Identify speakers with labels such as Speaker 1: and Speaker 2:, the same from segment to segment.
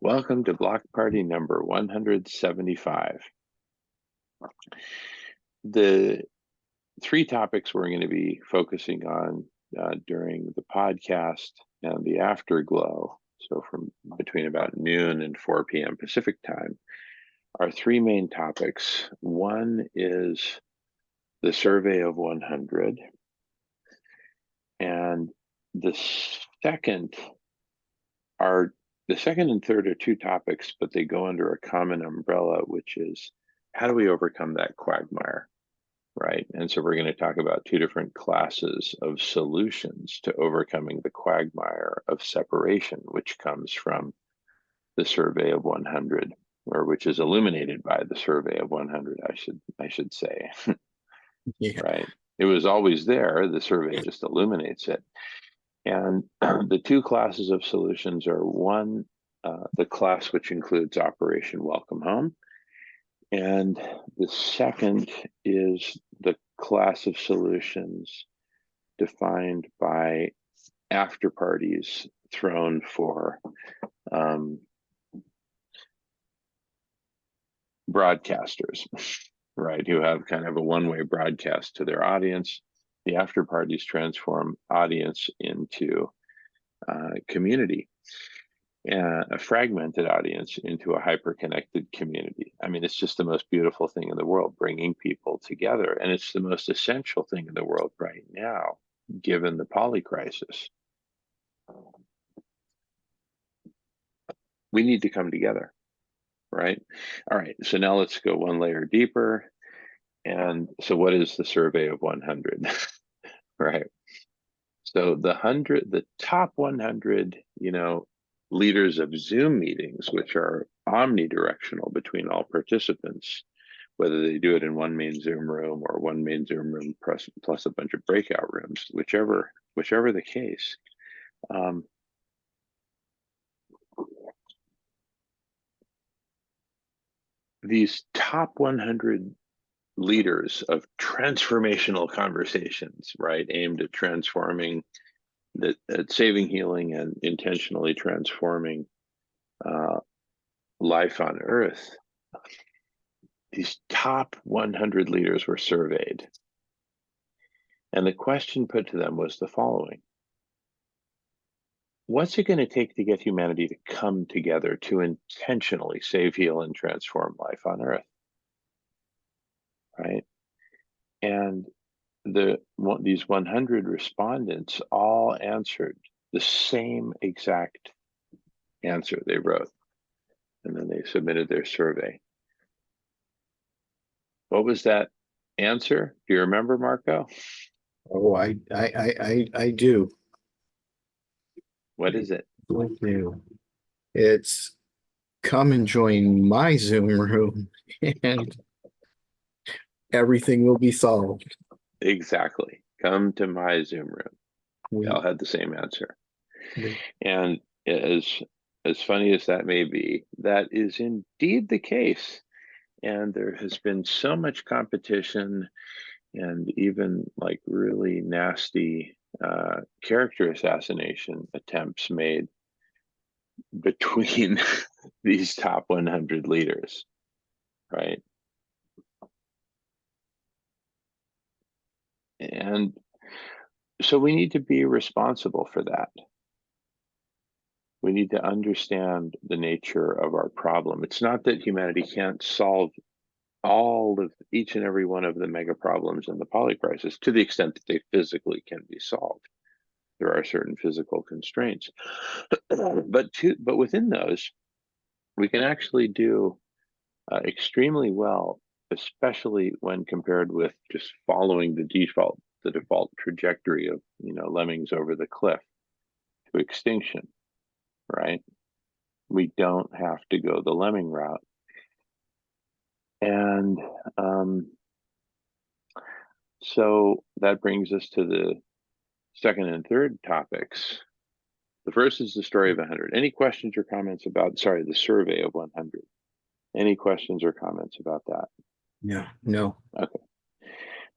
Speaker 1: Welcome to block party number 175. The three topics we're going to be focusing on during the podcast and the afterglow, so from between about noon and 4 p.m. Pacific time, are three main topics. One is the survey of 100, and the second and third are two topics, but they go under a common umbrella, which is how do we overcome that quagmire, right? And so we're going to talk about two different classes of solutions to overcoming the quagmire of separation, which comes from the survey of 100, or which is illuminated by the survey of 100, I should say.
Speaker 2: Yeah.
Speaker 1: Right? It was always there. The survey just illuminates it. And the two classes of solutions are one, the class which includes Operation Welcome Home. And the second is the class of solutions defined by after parties thrown for broadcasters, right, who have kind of a one-way broadcast to their audience. The after parties transform audience into community, a fragmented audience into a hyper-connected community. I mean, it's just the most beautiful thing in the world, bringing people together. And it's the most essential thing in the world right now, given the poly crisis. We need to come together, right? All right, so now let's go one layer deeper. And so what is the survey of 100, right? So the top 100, leaders of Zoom meetings, which are omnidirectional between all participants, whether they do it in one main Zoom room or one main Zoom room plus a bunch of breakout rooms, whichever the case. These top 100 leaders of transformational conversations, right, aimed at transforming, at saving, healing, and intentionally transforming life on Earth. These top 100 leaders were surveyed. And the question put to them was the following: what's it going to take to get humanity to come together to intentionally save, heal, and transform life on Earth? Right? And these 100 respondents all answered the same exact answer they wrote. And then they submitted their survey. What was that answer? Do you remember, Marco?
Speaker 2: Oh, I do.
Speaker 1: What is it?
Speaker 2: I do. It's come and join my Zoom room and everything will be solved.
Speaker 1: Exactly. Come to my Zoom room.
Speaker 2: We,
Speaker 1: They all had the same answer.
Speaker 2: we
Speaker 1: And as funny as that may be, that is indeed the case. And there has been so much competition and even like really nasty character assassination attempts made between these top 100 leaders, right? And so we need to be responsible for that. We need to understand the nature of our problem. It's not that humanity can't solve all of each and every one of the mega problems in the poly crisis to the extent that they physically can be solved. There are certain physical constraints, but within those, we can actually do extremely well, especially when compared with just following the default trajectory of lemmings over the cliff to extinction, right? We don't have to go the lemming route. And so that brings us to the second and third topics. The first is the story of 100. Any questions or comments about, the survey of 100? Any questions or comments about that?
Speaker 2: no.
Speaker 1: Okay.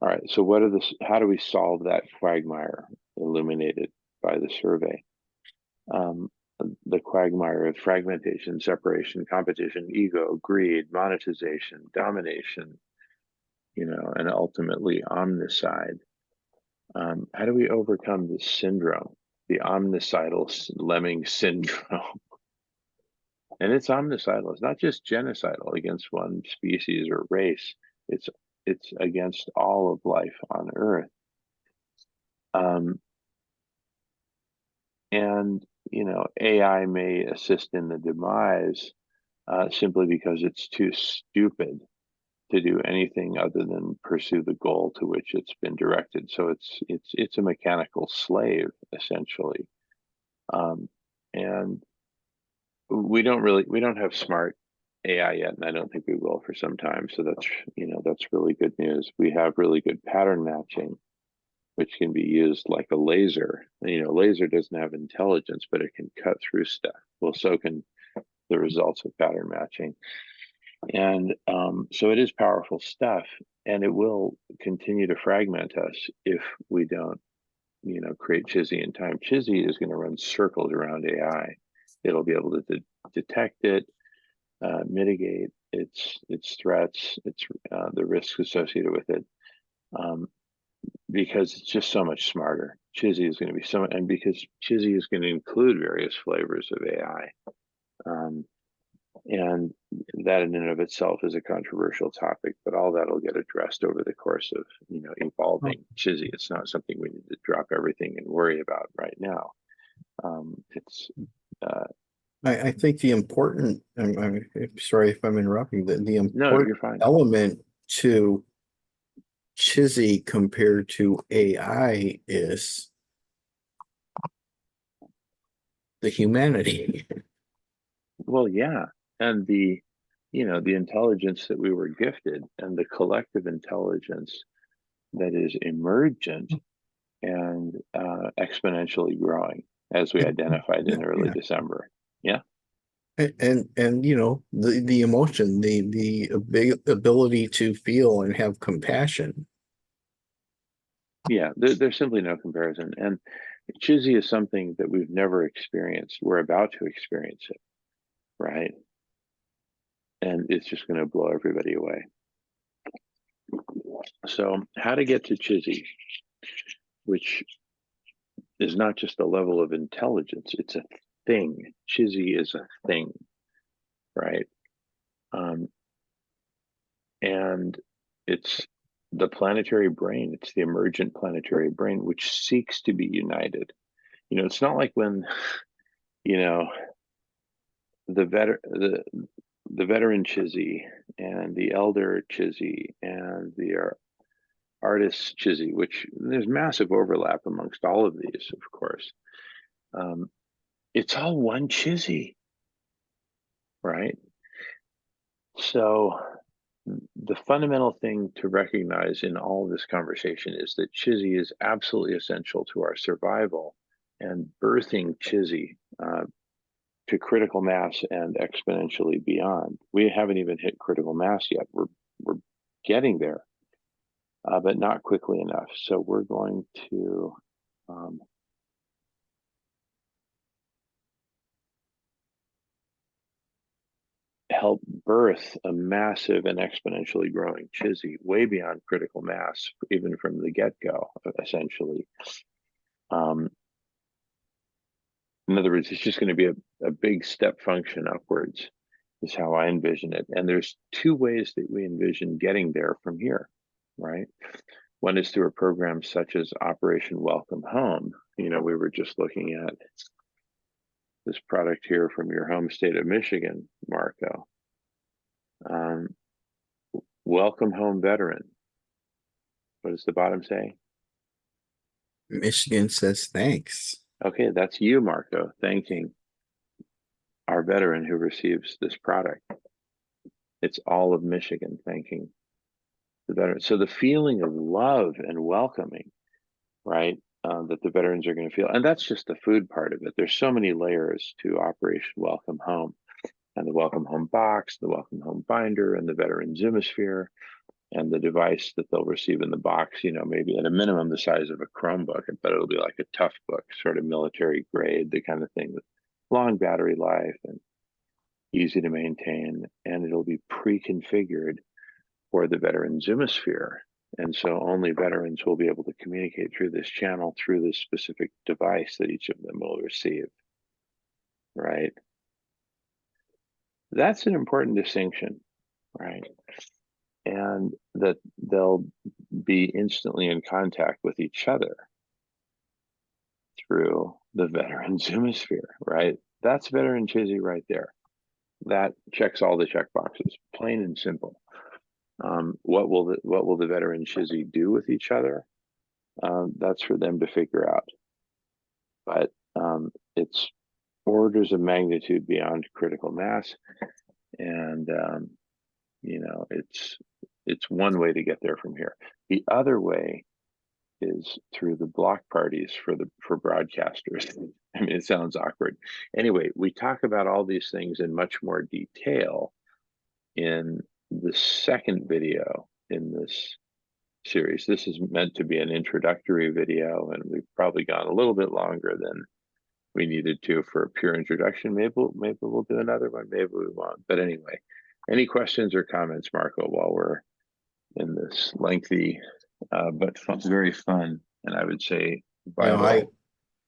Speaker 1: All right. So how do we solve that quagmire illuminated by the survey? um, the quagmire of fragmentation, separation, competition, ego, greed, monetization, domination, and ultimately omnicide. How do we overcome this syndrome, the omnicidal lemming syndrome? And it's omnicidal. It's not just genocidal against one species or race. It's it's against all of life on Earth. Um, and AI may assist in the demise simply because it's too stupid to do anything other than pursue the goal to which it's been directed. So it's a mechanical slave essentially, and we don't have smart AI yet, and I don't think we will for some time. So that's really good news. We have really good pattern matching, which can be used like a laser. Laser doesn't have intelligence, but it can cut through stuff. Well, so can the results of pattern matching. And so it is powerful stuff, and it will continue to fragment us if we don't, create Chizzy in time. Chizzy is going to run circles around AI. It'll be able to detect it, mitigate its threats, the risks associated with it, because it's just so much smarter. Chizzy is going to be and because Chizzy is going to include various flavors of AI. And that in and of itself is a controversial topic, but all that will get addressed over the course of, evolving Chizzy. It's not something we need to drop everything and worry about right now. It's
Speaker 2: I think the important, I'm sorry if I'm interrupting, the
Speaker 1: No,
Speaker 2: important
Speaker 1: you're fine.
Speaker 2: element to Chizzy compared to AI is the humanity.
Speaker 1: Well, yeah, and the intelligence that we were gifted, and the collective intelligence that is emergent and exponentially growing, as we identified
Speaker 2: Yeah,
Speaker 1: in early
Speaker 2: yeah.
Speaker 1: December. Yeah.
Speaker 2: And the emotion, the ability to feel and have compassion.
Speaker 1: Yeah, there's simply no comparison. And Chizzy is something that we've never experienced. We're about to experience it, right? And it's just going to blow everybody away. So, how to get to Chizzy, which is not just a level of intelligence, it's a thing. Chizzy is a thing, right? Um, and it's the planetary brain, it's the emergent planetary brain, which seeks to be united. It's not like when, you know, the veteran Chizzy and the elder Chizzy and the artist Chizzy, which there's massive overlap amongst all of these, of course. Um, it's all one Chizzy, right? So the fundamental thing to recognize in all of this conversation is that Chizzy is absolutely essential to our survival, and birthing Chizzy to critical mass and exponentially beyond. We haven't even hit critical mass yet. We're getting there, but not quickly enough. So we're going to help birth a massive and exponentially growing Chizzy way beyond critical mass, even from the get-go, essentially. Um, in other words, it's just going to be a big step function upwards, is how I envision it. And there's two ways that we envision getting there from here, right? One is through a program such as Operation Welcome Home. We were just looking at this product here from your home state of Michigan, Marco. Um, Welcome Home Veteran. What does the bottom say?
Speaker 2: Michigan says thanks.
Speaker 1: Okay, that's you, Marco, thanking our veteran who receives this product. It's all of Michigan thanking the veteran. So the feeling of love and welcoming, right, that the veterans are going to feel, and that's just the food part of it. There's so many layers to Operation Welcome Home, and the Welcome Home box, the Welcome Home binder, and the Veteran Zoomosphere, and the device that they'll receive in the box, you know, maybe at a minimum the size of a Chromebook, but it'll be like a tough book, sort of military grade, the kind of thing with long battery life and easy to maintain, and it'll be pre-configured for the veteran Zoomosphere. And so only veterans will be able to communicate through this channel, through this specific device that each of them will receive, right? That's an important distinction, right? And that they'll be instantly in contact with each other through the veteran Zoomosphere, right? That's veteran Chizzy right there. That checks all the check boxes, plain and simple. What will the veteran Chizzy do with each other? That's for them to figure out. But it's orders of magnitude beyond critical mass, and you know, it's one way to get there from here. The other way is through the block parties for broadcasters. I mean, it sounds awkward. Anyway, we talk about all these things in much more detail in the second video in this series. This is meant to be an introductory video, and we've probably gone a little bit longer than we needed to for a pure introduction. Maybe we'll do another one, maybe we won't. But anyway, any questions or comments, Marco, while we're in this lengthy but very fun, and I would say vital.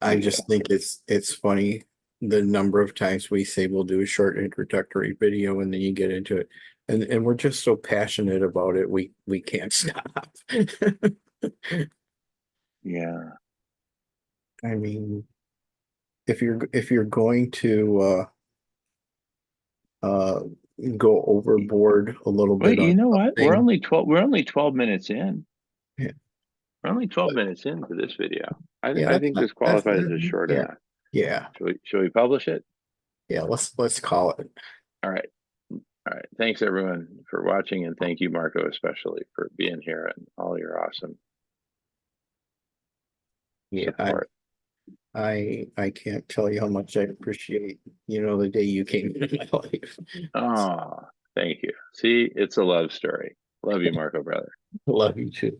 Speaker 2: I just think it's funny the number of times we say we'll do a short introductory video and then you get into it. And we're just so passionate about it, we can't stop.
Speaker 1: Yeah.
Speaker 2: I mean, if you're going to go overboard a little
Speaker 1: Wait,
Speaker 2: bit
Speaker 1: you
Speaker 2: on
Speaker 1: know what? We're
Speaker 2: something,
Speaker 1: only 12 minutes in.
Speaker 2: yeah,
Speaker 1: We're only 12 minutes into this video.
Speaker 2: yeah,
Speaker 1: I think this qualifies as short
Speaker 2: yeah,
Speaker 1: enough.
Speaker 2: yeah,
Speaker 1: Should we publish it?
Speaker 2: yeah. Let's call it.
Speaker 1: All right. All right. Thanks everyone for watching, and thank you, Marco, especially for being here and all your awesome support.
Speaker 2: I can't tell you how much I appreciate, the day you came into my life.
Speaker 1: Oh, thank you. See, it's a love story. Love you, Marco, brother.
Speaker 2: Love you too.